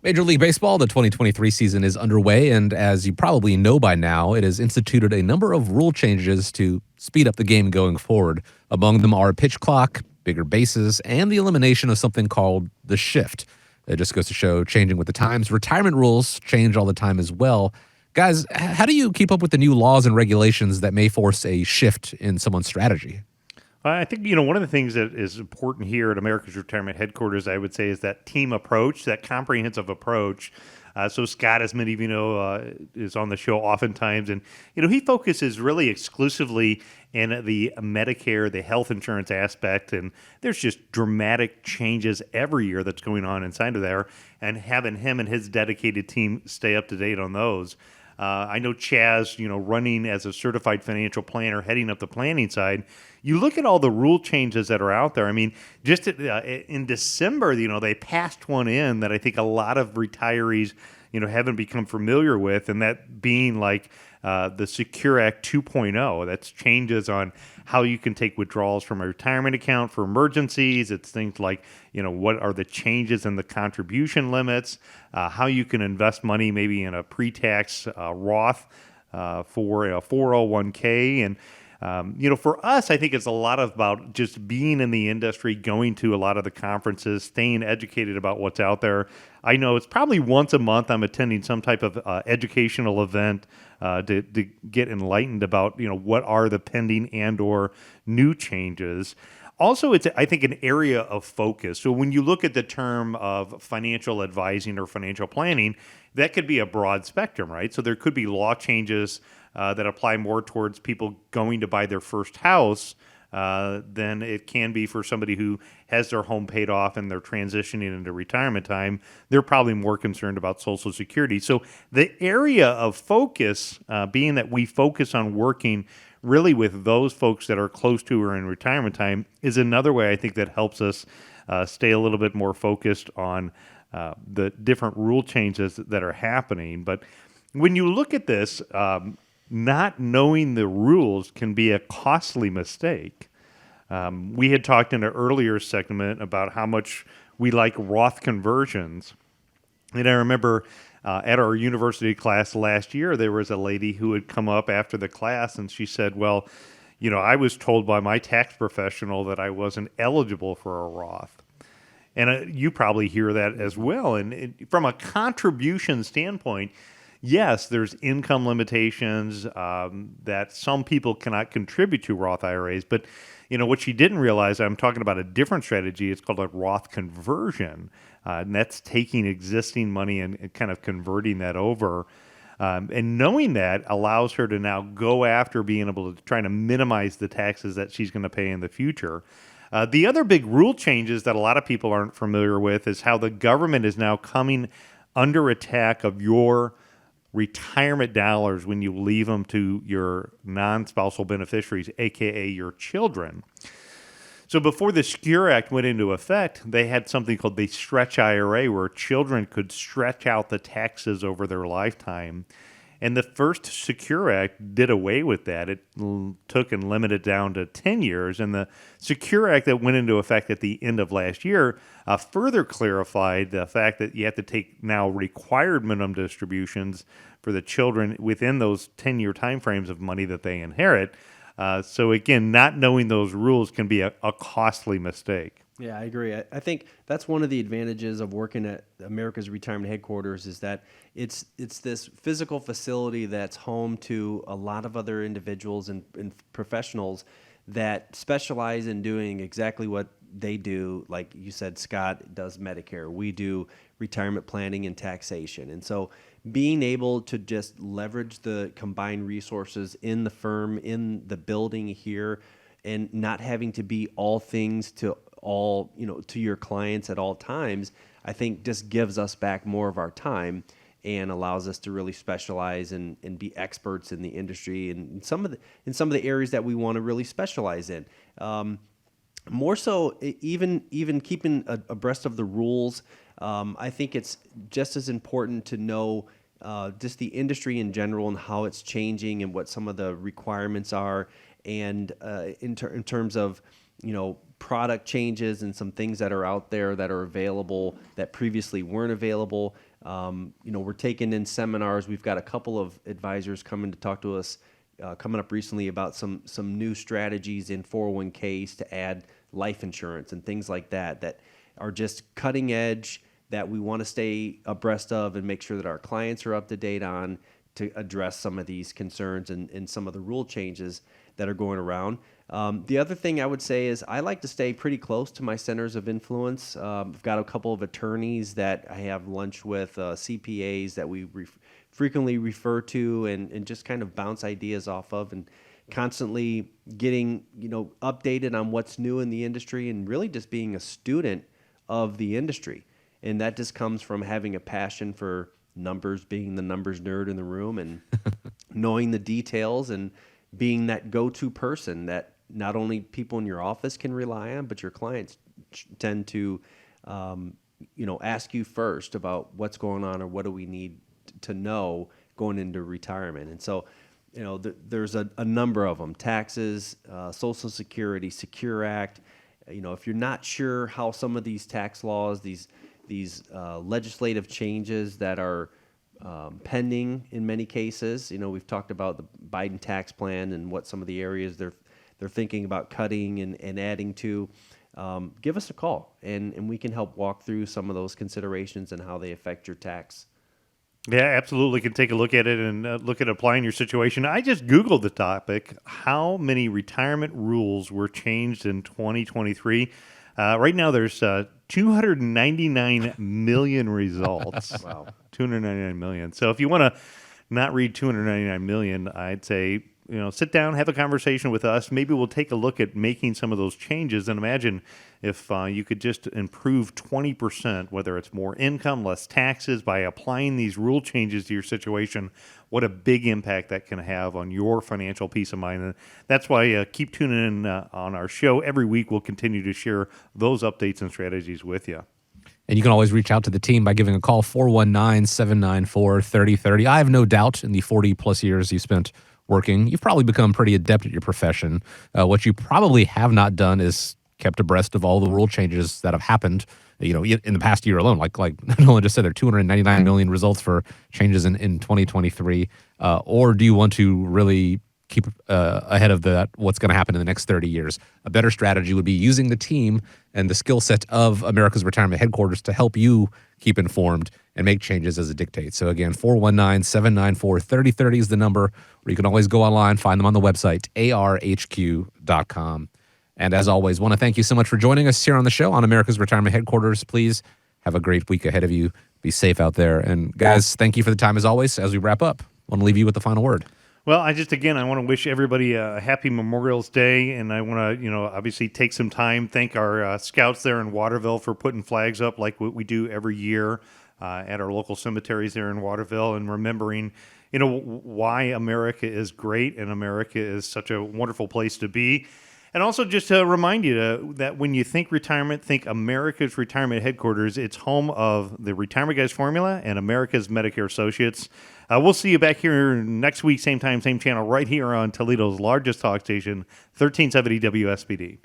Major League Baseball, the 2023 season is underway, and as you probably know by now, it has instituted a number of rule changes to speed up the game going forward. Among them are pitch clock, bigger bases, and the elimination of something called the shift. It just goes to show changing with the times. Retirement rules change all the time as well. Guys, how do you keep up with the new laws and regulations that may force a shift in someone's strategy? I think, one of the things that is important here at America's Retirement Headquarters, I would say, is that team approach, that comprehensive approach. So Scott, as many of you know, is on the show oftentimes, and he focuses really exclusively in the Medicare, the health insurance aspect, and there's just dramatic changes every year that's going on inside of there, and having him and his dedicated team stay up to date on those. I know Chaz, running as a certified financial planner, heading up the planning side. You look at all the rule changes that are out there. I mean, just in December, they passed one in that I think a lot of retirees, haven't become familiar with, and that being like the Secure Act 2.0. That's changes on how you can take withdrawals from a retirement account for emergencies. It's things like, what are the changes in the contribution limits, how you can invest money maybe in a pre-tax Roth for a 401k. And for us, I think it's a lot about just being in the industry, going to a lot of the conferences, staying educated about what's out there. I know it's probably once a month I'm attending some type of educational event to get enlightened about, what are the pending and or new changes. Also, it's, I think, an area of focus. So when you look at the term of financial advising or financial planning, that could be a broad spectrum, right? So there could be law changes that apply more towards people going to buy their first house than it can be for somebody who has their home paid off and they're transitioning into retirement time. They're probably more concerned about Social Security. So the area of focus, being that we focus on working really with those folks that are close to or in retirement time, is another way I think that helps us stay a little bit more focused on the different rule changes that are happening. But when you look at this, not knowing the rules can be a costly mistake. We had talked in an earlier segment about how much we like Roth conversions. And I remember at our university class last year, there was a lady who had come up after the class and she said, well, I was told by my tax professional that I wasn't eligible for a Roth. And you probably hear that as well. And from a contribution standpoint, yes, there's income limitations that some people cannot contribute to Roth IRAs. But, what she didn't realize, I'm talking about a different strategy. It's called a Roth conversion. And that's taking existing money and kind of converting that over. And knowing that allows her to now go after being able to try to minimize the taxes that she's going to pay in the future. The other big rule changes that a lot of people aren't familiar with is how the government is now coming under attack of your retirement dollars when you leave them to your non-spousal beneficiaries, aka your children. So before the Secure Act went into effect, they had something called the Stretch IRA, where children could stretch out the taxes over their lifetime. And the first Secure Act did away with that. It took and limited down to 10 years. And the Secure Act that went into effect at the end of last year further clarified the fact that you have to take now required minimum distributions for the children within those 10-year timeframes of money that they inherit. So again, not knowing those rules can be a costly mistake. Yeah, I agree. I think that's one of the advantages of working at America's Retirement Headquarters is that it's this physical facility that's home to a lot of other individuals and professionals that specialize in doing exactly what they do. Like you said, Scott does Medicare. We do retirement planning and taxation. And so being able to just leverage the combined resources in the firm, in the building here, and not having to be all things to all, to your clients at all times, I think just gives us back more of our time and allows us to really specialize and be experts in the industry and in some of the areas that we want to really specialize in. More so, even keeping abreast of the rules, I think it's just as important to know just the industry in general and how it's changing and what some of the requirements are, and in terms of product changes and some things that are out there that are available that previously weren't available. We're taking in seminars. We've got a couple of advisors coming to talk to us coming up recently about some new strategies in 401ks to add life insurance and things like that are just cutting edge, that we want to stay abreast of and make sure that our clients are up to date on, to address some of these concerns and some of the rule changes that are going around. The other thing I would say is I like to stay pretty close to my centers of influence. I've got a couple of attorneys that I have lunch with, CPAs that we frequently refer to and just kind of bounce ideas off of, and constantly getting updated on what's new in the industry, and really just being a student of the industry. And that just comes from having a passion for numbers, being the numbers nerd in the room, and knowing the details, and being that go-to person that not only people in your office can rely on, but your clients tend to, ask you first about what's going on or what do we need to know going into retirement. And so, there's a number of them: taxes, Social Security, Secure Act. If you're not sure how some of these tax laws, these legislative changes that are pending in many cases, we've talked about the Biden tax plan and what some of the areas they're thinking about cutting and adding to. Give us a call, and we can help walk through some of those considerations and how they affect your tax. Yeah, absolutely. Can take a look at it and look at applying your situation. I just Googled the topic: how many retirement rules were changed in 2023? Right now, there's 299 million results. Wow. 299 million. So if you want to not read 299 million, I'd say, sit down, have a conversation with us. Maybe we'll take a look at making some of those changes. And imagine if you could just improve 20%, whether it's more income, less taxes, by applying these rule changes to your situation. What a big impact that can have on your financial peace of mind. And that's why keep tuning in on our show. Every week we'll continue to share those updates and strategies with you. And you can always reach out to the team by giving a call, 419-794-3030. I have no doubt in the 40-plus years you spent working, you've probably become pretty adept at your profession. What you probably have not done is kept abreast of all the rule changes that have happened, in the past year alone. Like Nolan just said, there are 299 million results for changes in 2023. Or do you want to really keep ahead of what's going to happen in the next 30 years? A better strategy would be using the team and the skill set of America's Retirement Headquarters to help you keep informed and make changes as it dictates. So again, 419-794-3030 is the number, or you can always go online, find them on the website, arhq.com. And as always, want to thank you so much for joining us here on the show on America's Retirement Headquarters. Please have a great week ahead of you. Be safe out there. And guys, thank you for the time as always. As we wrap up, I want to leave you with the final word. Well, I want to wish everybody a happy Memorial's Day, and I want to, obviously take some time, thank our scouts there in Waterville for putting flags up like what we do every year at our local cemeteries there in Waterville, and remembering, why America is great and America is such a wonderful place to be. And also just to remind you that when you think retirement, think America's Retirement Headquarters. It's home of the Retirement Guys Formula and America's Medicare Associates. We'll see you back here next week, same time, same channel, right here on Toledo's largest talk station, 1370 WSPD.